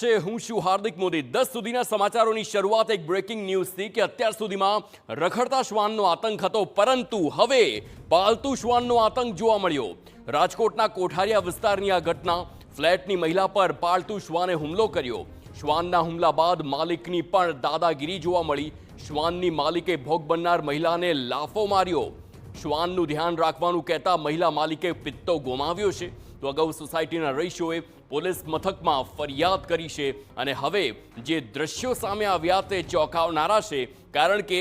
છે હું છું હાર્દિક મોદી 10 સુધીના સમાચારોની શરૂઆત એક બ્રેકિંગ ન્યૂઝથી કે અત્યાર સુધીમાં રખડતા શ્વાનનો આતંક હતો પરંતુ હવે પાલતુ શ્વાનનો આતંક જોવા મળ્યો। રાજકોટના કોઠારિયા વિસ્તારની આ ઘટના ફ્લેટની મહિલા પર પાલતુ શ્વાને હુમલો કર્યો। શ્વાનના હુમલા બાદ માલિકની પણ દાદાગીરી જોવા મળી। શ્વાનની માલિકે ભોગ બનનાર મહિલાને લાફો માર્યો। શ્વાનનું ધ્યાન રાખવાનું કહેતા મહિલા માલિકે પિત્તો ગુમાવ્યો છે। તો અગાઉ સોસાયટીના રહીશોએ પોલીસ મથકમાં ફરિયાદ કરી છે અને હવે જે દ્રશ્યો સામે આવ્યા તે ચોંકાવનારા છે કારણ કે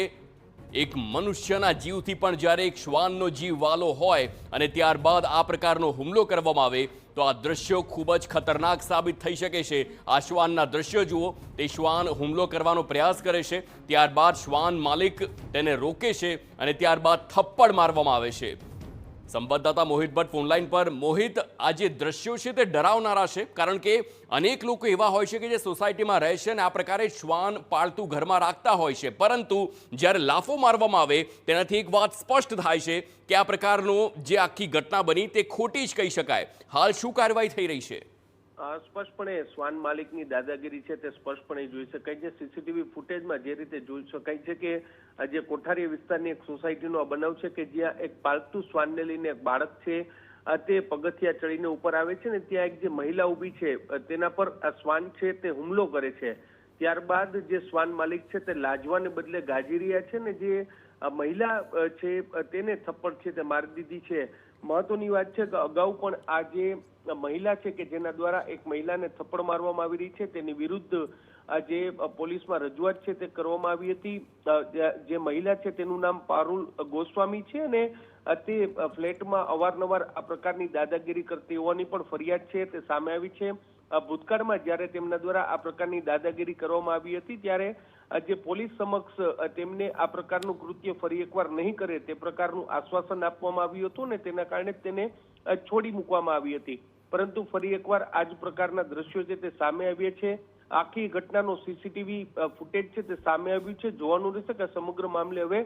એક મનુષ્યના જીવથી પણ જ્યારે એક શ્વાનનો જીવ વાલો હોય અને ત્યારબાદ આ પ્રકારનો હુમલો કરવામાં આવે તો આ દ્રશ્યો ખૂબ જ ખતરનાક સાબિત થઈ શકે છે। આ શ્વાનના દ્રશ્યો જુઓ, તે શ્વાન હુમલો કરવાનો પ્રયાસ કરે છે, ત્યારબાદ શ્વાન માલિક તેને રોકે છે અને ત્યારબાદ થપ્પડ મારવામાં આવે છે। સંવાદદાતા મોહિત ભટ્ટ ફોનલાઈન પર। મોહિત, આ જે દ્રશ્યો છે તે ડરાવનારા છે કારણ કે અનેક લોકો એવા હોય છે કે જે સોસાયટીમાં રહે છે અને આ પ્રકારે શ્વાન પાળતું ઘરમાં રાખતા હોય છે, પરંતુ જ્યારે લાફો મારવામાં આવે તેનાથી એક વાત સ્પષ્ટ થાય છે કે આ પ્રકારનો જે આખી ઘટના બની તે ખોટી જ કહી શકાય। હાલ શું કાર્યવાહી થઈ રહી છે? સ્પષ્ટપણે શ્વાન માલિકની દાદાગીરી છે તે સ્પષ્ટપણે જોઈ શકાય છે। સીસીટીવી ફૂટેજમાં જે રીતે જોઈ શકાય છે કે જે કોઠારી વિસ્તારની એક સોસાયટીનો બનાવ છે કે જ્યાં એક પાલતુ શ્વાનને લઈને એક બાળક છે તે પગથિયા ચડીને ઉપર આવે છે ને ત્યાં એક જે મહિલા ઊભી છે તેના પર આ શ્વાન છે તે હુમલો કરે છે। ત્યારબાદ જે શ્વાન માલિક છે તે લાજવાને બદલે ગાજી રહ્યા છે ને જે મહિલા છે તેને થપ્પડ છે તે મારી દીધી છે। મહત્વની વાત છે કે અગાઉ પણ આ જે મહિલા છે કે જેના દ્વારા એક મહિલાને થપ્પડ મારવામાં આવી રહી છે તેની વિરુદ્ધ જે પોલીસમાં રજૂઆત છે તે કરવામાં આવી હતી। જે મહિલા છે તેનું નામ પારુલ ગોસ્વામી છે અને તે ફ્લેટમાં અવારનવાર આ પ્રકારની દાદાગીરી કરતી હોવાની પણ ફરિયાદ છે તે સામે આવી છે। ભૂતકાળમાં જ્યારે તેમના દ્વારા આ પ્રકારની દાદાગીરી કરવામાં આવી હતી ત્યારે જે પોલીસ સમક્ષ તેમને આ પ્રકારનું કૃત્ય ફરી એકવાર નહીં કરે તે પ્રકારનું આશ્વાસન આપવામાં આવ્યું હતું ને તેના કારણે તેને છોડી મૂકવામાં આવી હતી, પરંતુ ફરી એકવાર આ જ પ્રકારના દ્રશ્યો છે તે સામે આવ્યા છે। આખી ઘટનાનો સીસીટીવી ફૂટેજ છે તે સામે આવ્યું છે। જોવાનું રહેશે કે સમગ્ર મામલે હવે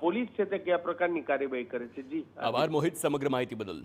પોલીસ છે તે કયા પ્રકારની કાર્યવાહી કરે છે। જી આભાર મોહિત સમગ્ર માહિતી બદલ।